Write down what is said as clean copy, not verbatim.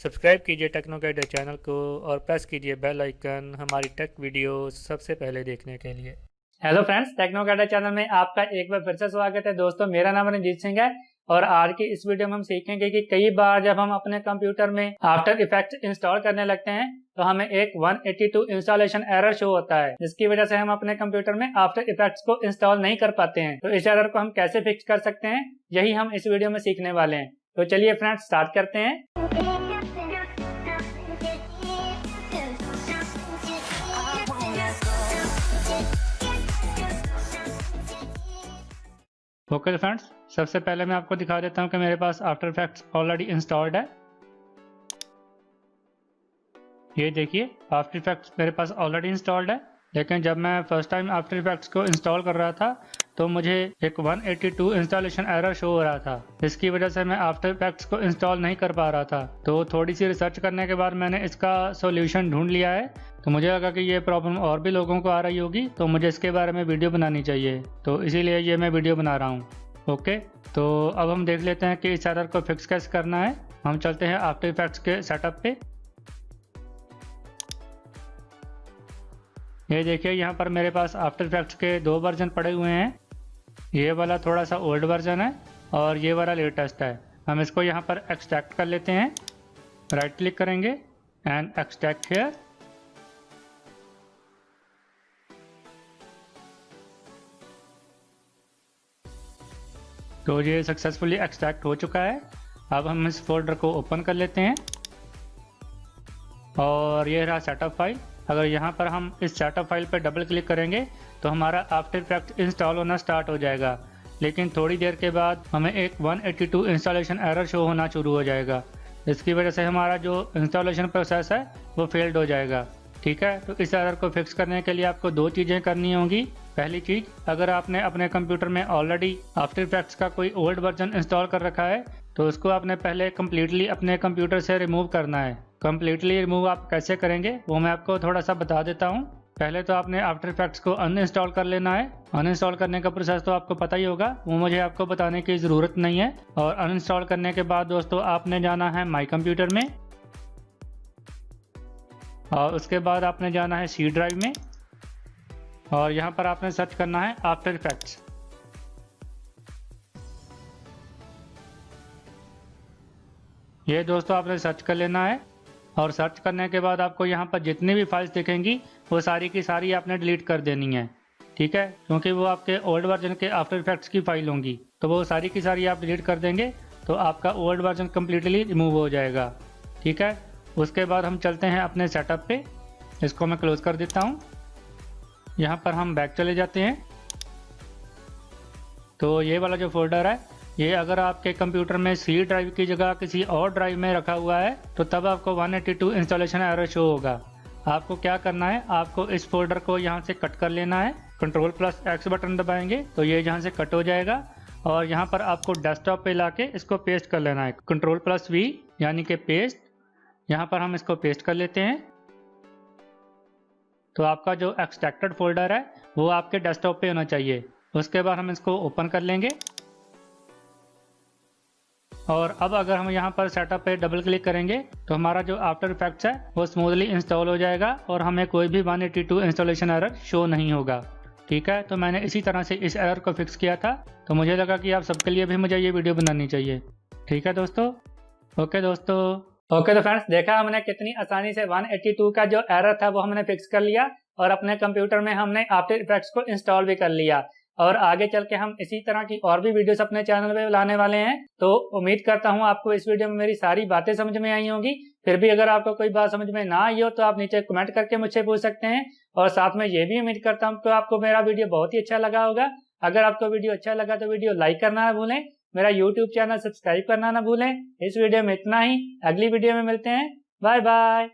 Subscribe कीजिए टेक्नोगैजेट channel को और प्रेस कीजिए बेल आइकन हमारी टेक वीडियो सबसे पहले देखने के लिए। हेलो फ्रेंड्स, टेक्नोगैजेट चैनल में आपका एक बार फिर से स्वागत है। दोस्तों, मेरा नाम रंजीत सिंह है और आज की इस वीडियो में हम सीखेंगे कि कई बार जब हम अपने कंप्यूटर में आफ्टर इफेक्ट्स इंस्टॉल करने लगते हैं तो हमें एक 182 इंस्टॉलेशन एरर शो होता है, जिसकी वजह से हम अपने कंप्यूटर में आफ्टर इफेक्ट्स को इंस्टॉल नहीं कर पाते हैं। तो इस एरर को हम कैसे फिक्स कर सकते हैं, यही हम इस वीडियो में सीखने वाले हैं। तो चलिए फ्रेंड्स, स्टार्ट करते हैं। ओके फ्रेंड्स, सबसे पहले मैं आपको दिखा देता हूं कि मेरे पास आफ्टर इफेक्ट्स ऑलरेडी इंस्टॉल्ड है। ये देखिए, आफ्टर इफेक्ट्स मेरे पास ऑलरेडी इंस्टॉल्ड है, लेकिन जब मैं फर्स्ट टाइम आफ्टर इफेक्ट्स को इंस्टॉल कर रहा था तो मुझे एक 182 इंस्टॉलेशन एरर शो हो रहा था। इसकी वजह से मैं आफ्टर इफेक्ट्स को इंस्टॉल नहीं कर पा रहा था। तो थोड़ी सी रिसर्च करने के बाद मैंने इसका सॉल्यूशन ढूंढ लिया है। तो मुझे लगा कि ये प्रॉब्लम और भी लोगों को आ रही होगी, तो मुझे इसके बारे में वीडियो बनानी चाहिए, तो इसीलिए ये मैं वीडियो बना रहा हूँ। ओके, तो अब हम देख लेते हैं कि इस एरर को फिक्स कैसे करना है। हम चलते हैं आफ्टर इफेक्ट्स के सेटअप पे। ये देखिए, यहाँ पर मेरे पास आफ्टर इफेक्ट्स के दो वर्जन पड़े हुए हैं। ये वाला थोड़ा सा ओल्ड वर्जन है और ये वाला लेटेस्ट है। हम इसको यहाँ पर एक्सट्रैक्ट कर लेते हैं। राइट क्लिक करेंगे एंड एक्सट्रैक्ट हियर। तो ये सक्सेसफुली एक्सट्रैक्ट हो चुका है। अब हम इस फोल्डर को ओपन कर लेते हैं और ये रहा सेटअप फाइल। अगर यहाँ पर हम इस सेटअप फाइल पर डबल क्लिक करेंगे तो हमारा आफ्टर इफेक्ट्स इंस्टॉल होना स्टार्ट हो जाएगा, लेकिन थोड़ी देर के बाद हमें एक 182 इंस्टॉलेशन एरर शो होना शुरू हो जाएगा। इसकी वजह से हमारा जो इंस्टॉलेशन प्रोसेस है वो फेल्ड हो जाएगा। ठीक है, तो इस एरर को फिक्स करने के लिए आपको दो चीज़ें करनी होंगी। पहली चीज़, अगर आपने अपने कंप्यूटर में ऑलरेडी आफ्टर इफेक्ट्स का कोई ओल्ड वर्जन इंस्टॉल कर रखा है तो उसको आपने पहले कम्प्लीटली अपने कंप्यूटर से रिमूव करना है। कम्प्लीटली रिमूव आप कैसे करेंगे वो मैं आपको थोड़ा सा बता देता हूँ। पहले तो आपने आफ्टर इफेक्ट्स को अनइंस्टॉल कर लेना है। अनइंस्टॉल करने का प्रोसेस तो आपको पता ही होगा, वो मुझे आपको बताने की ज़रूरत नहीं है। और अनइंस्टॉल करने के बाद दोस्तों आपने जाना है माई कंप्यूटर में और उसके बाद आपने जाना है सी ड्राइव में और यहाँ पर आपने सर्च करना है आफ्टर इफेक्ट्स। ये दोस्तों आपने सर्च कर लेना है और सर्च करने के बाद आपको यहाँ पर जितनी भी फाइल्स दिखेंगी वो सारी की सारी आपने डिलीट कर देनी है। ठीक है, क्योंकि वो आपके ओल्ड वर्जन के आफ्टर इफेक्ट्स की फाइल होंगी, तो वो सारी की सारी आप डिलीट कर देंगे तो आपका ओल्ड वर्जन कम्प्लीटली रिमूव हो जाएगा। ठीक है, उसके बाद हम चलते हैं अपने सेटअप पे। इसको मैं क्लोज कर देता हूँ। यहाँ पर हम बैक चले जाते हैं। तो ये वाला जो फोल्डर है, ये अगर आपके कंप्यूटर में सी ड्राइव की जगह किसी और ड्राइव में रखा हुआ है तो तब आपको 182 इंस्टॉलेशन एरर शो होगा। आपको क्या करना है, आपको इस फोल्डर को यहाँ से कट कर लेना है। Ctrl+X बटन दबाएंगे तो ये यहाँ से कट हो जाएगा और यहाँ पर आपको डेस्कटॉप पे लाके इसको पेस्ट कर लेना है। Ctrl+V यानी कि पेस्ट। यहाँ पर हम इसको पेस्ट कर लेते हैं। तो आपका जो एक्सट्रैक्टेड फोल्डर है वो आपके डेस्कटॉप पे होना चाहिए। उसके बाद हम इसको ओपन कर लेंगे और अब अगर हम यहाँ पर सेटअप पे डबल क्लिक करेंगे तो हमारा जो आफ्टर इफेक्ट्स है वो स्मूथली इंस्टॉल हो जाएगा और हमें कोई भी 182 इंस्टॉलेशन एरर शो नहीं होगा। ठीक है, तो मैंने इसी तरह से इस एरर को फिक्स किया था, तो मुझे लगा कि आप सबके लिए भी मुझे ये वीडियो बनानी चाहिए। ठीक है दोस्तों। ओके तो फ्रेंड्स, देखा हमने कितनी आसानी से 182 का जो एरर था वो हमने फिक्स कर लिया और अपने कंप्यूटर में हमने आफ्टर इफेक्ट्स को इंस्टॉल भी कर लिया। और आगे चल के हम इसी तरह की और भी वीडियोस अपने चैनल पे लाने वाले हैं। तो उम्मीद करता हूँ आपको इस वीडियो में मेरी सारी बातें समझ में आई होंगी। फिर भी अगर आपको कोई बात समझ में ना आई हो तो आप नीचे कमेंट करके मुझसे पूछ सकते हैं। और साथ में ये भी उम्मीद करता हूँ कि आपको मेरा वीडियो बहुत ही अच्छा लगा होगा। अगर आपको वीडियो अच्छा लगा तो वीडियो लाइक करना ना भूलें, मेरा यूट्यूब चैनल सब्सक्राइब करना ना भूलें। इस वीडियो में इतना ही, अगली वीडियो में मिलते हैं। Bye bye.